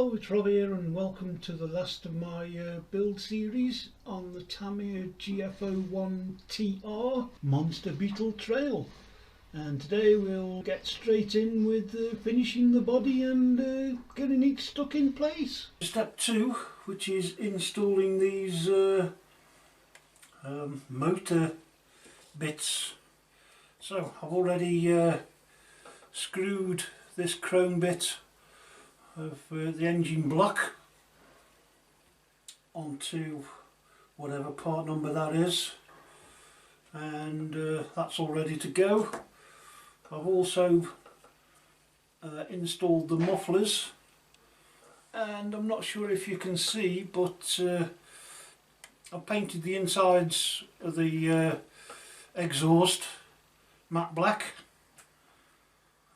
Hello, it's Rob here and welcome to the last of my build series on the Tamiya GF-01TR Monster Beetle trail. And today we'll get straight in with finishing the body and getting it stuck in place. Step 2, which is installing these motor bits. So I've already screwed this chrome bit of the engine block onto whatever part number that is, and that's all ready to go. I've also installed the mufflers, and I'm not sure if you can see, but I've painted the insides of the exhaust matte black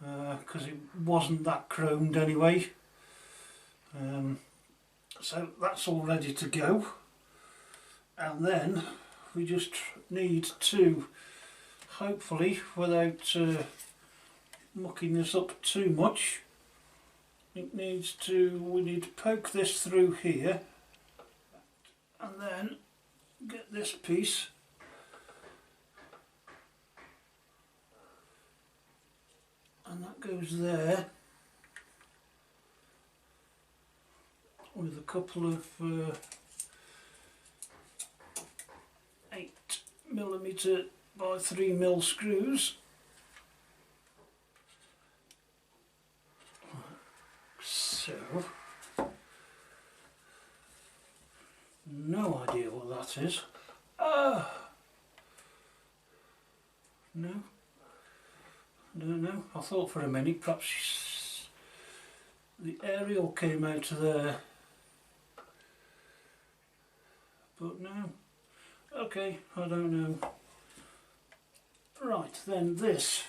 because it wasn't that chromed anyway. So that's all ready to go, and then we just need to, hopefully without mucking this up too much, we need to poke this through here and then get this piece and that goes there with a couple of 8mm by 3mm screws. So, no idea what that is. No, I don't know. I thought for a minute perhaps the aerial came out of there, but no. Okay, I don't know. Right, then this,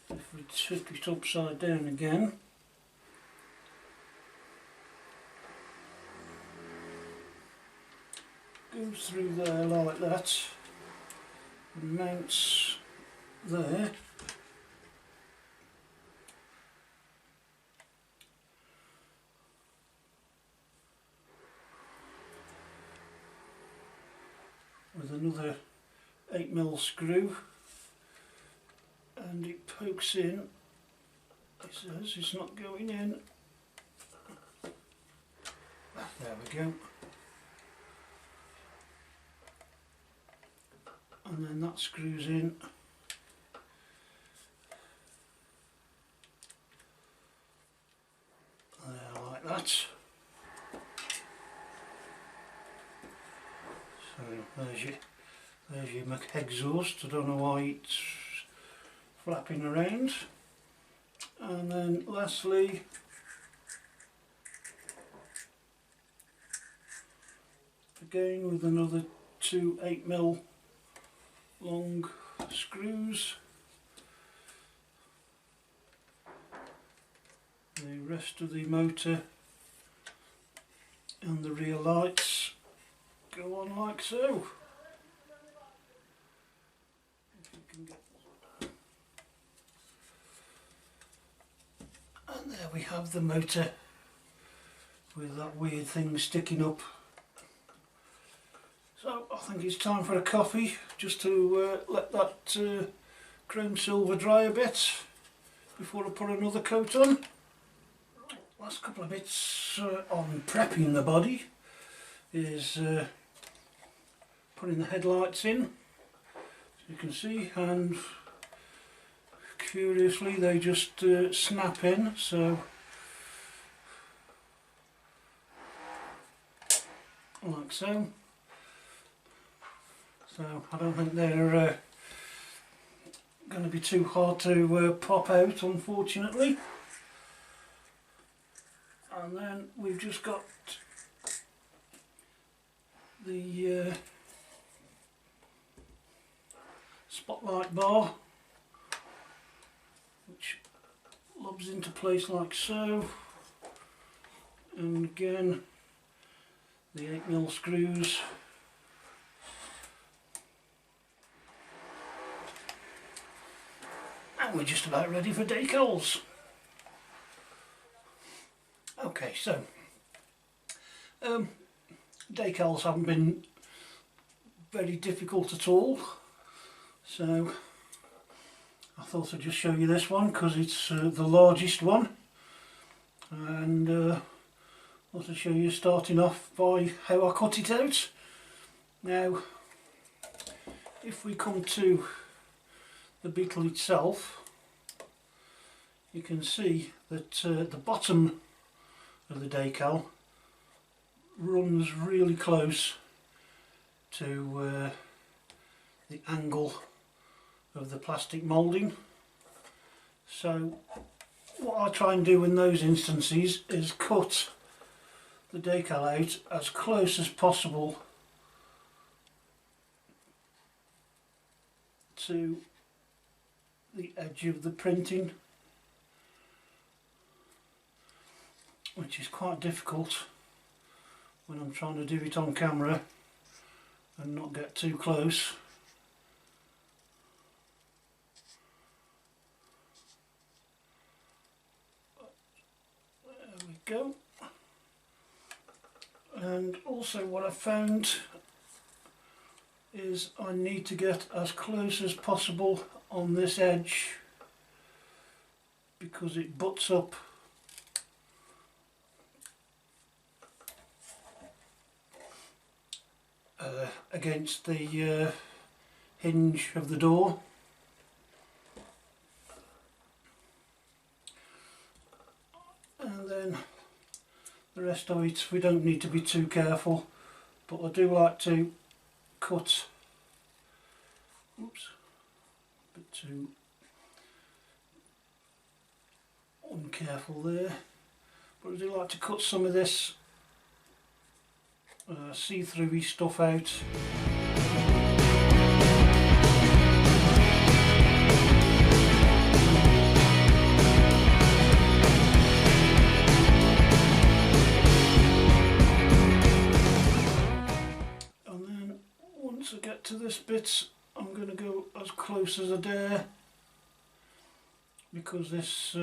if we tip it upside down again, goes through there like that and mounts there. With another 8mm screw, and it pokes in. It says it's not going in. There we go. And then that screws in. There, like that. So there's your exhaust. I don't know why it's flapping around. And then lastly, again with another two 8mm long screws, the rest of the motor and the rear lights go on like so. If you can get... And there we have the motor with that weird thing sticking up. So I think it's time for a coffee, just to let that chrome silver dry a bit before I put another coat on. Right, last couple of bits on prepping the body is putting the headlights in, as you can see, and curiously they just snap in, so like so. So I don't think they're going to be too hard to pop out, unfortunately. And then we've just got the spotlight bar, which lobs into place like so, and again the 8mm screws and we're just about ready for decals. Okay, so decals haven't been very difficult at all, so I thought I'd just show you this one because it's the largest one, and I thought I'd show you starting off by how I cut it out. Now if we come to the Beetle itself, you can see that the bottom of the decal runs really close to the angle of the plastic moulding. So what I try and do in those instances is cut the decal out as close as possible to the edge of the printing, which is quite difficult when I'm trying to do it on camera and not get too close. There we go. And also what I've found is I need to get as close as possible on this edge because it butts up against the hinge of the door. And then the rest of it we don't need to be too careful, but I do like to cut, oops, a bit too uncareful there, but I do like to cut some of this see-through-y stuff out. And then once I get to this bit, I'm going to go as close as I dare because this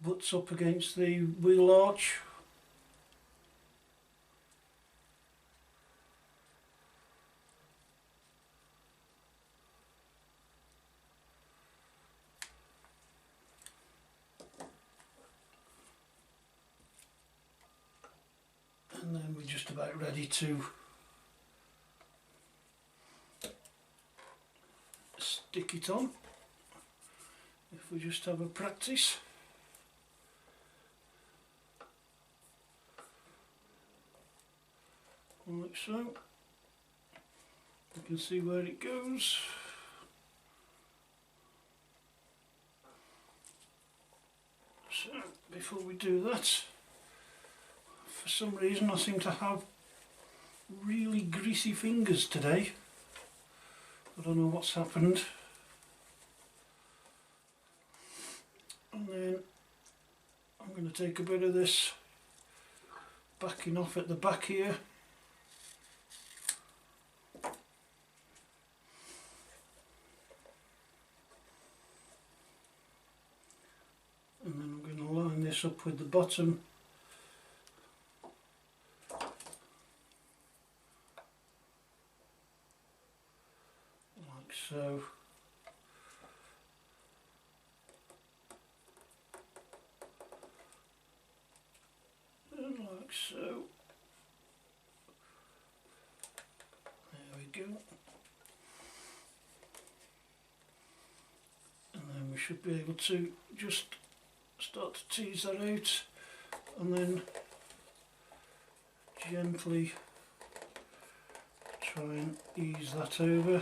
butts up against the wheel arch. And then we're just about ready to stick it on. If we just have a practice. Like so. You can see where it goes. So before we do that, for some reason I seem to have really greasy fingers today. I don't know what's happened. And then I'm going to take a bit of this backing off at the back here. And then I'm going to line this up with the bottom. Like so. And like so. There we go. And then we should be able to just start to tease that out and then gently try and ease that over.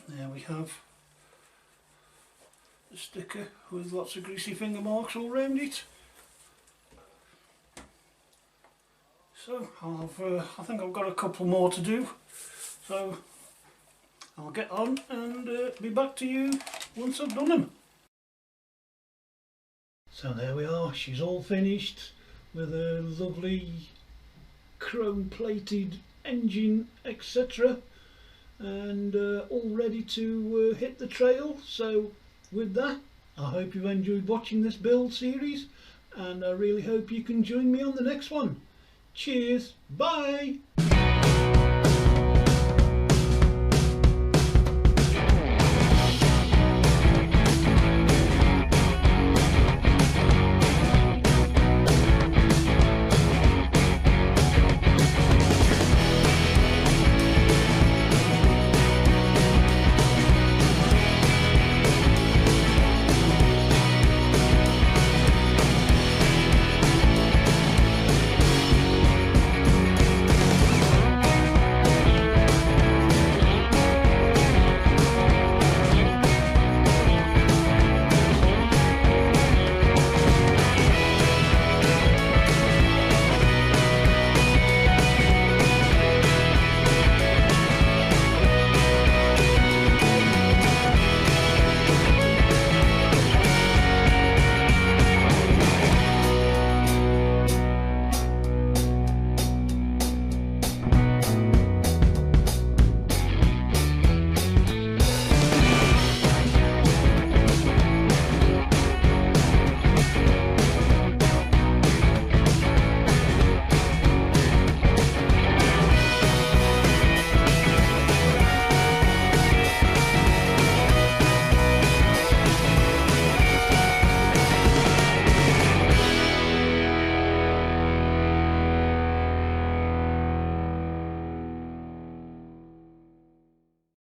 There we have the sticker with lots of greasy finger marks all around it. So I think I've got a couple more to do, so I'll get on and be back to you once I've done them. So there we are, she's all finished with a lovely chrome plated engine, etc., and all ready to hit the trail. So with that, I hope you've enjoyed watching this build series, and I really hope you can join me on the next one. Cheers, bye!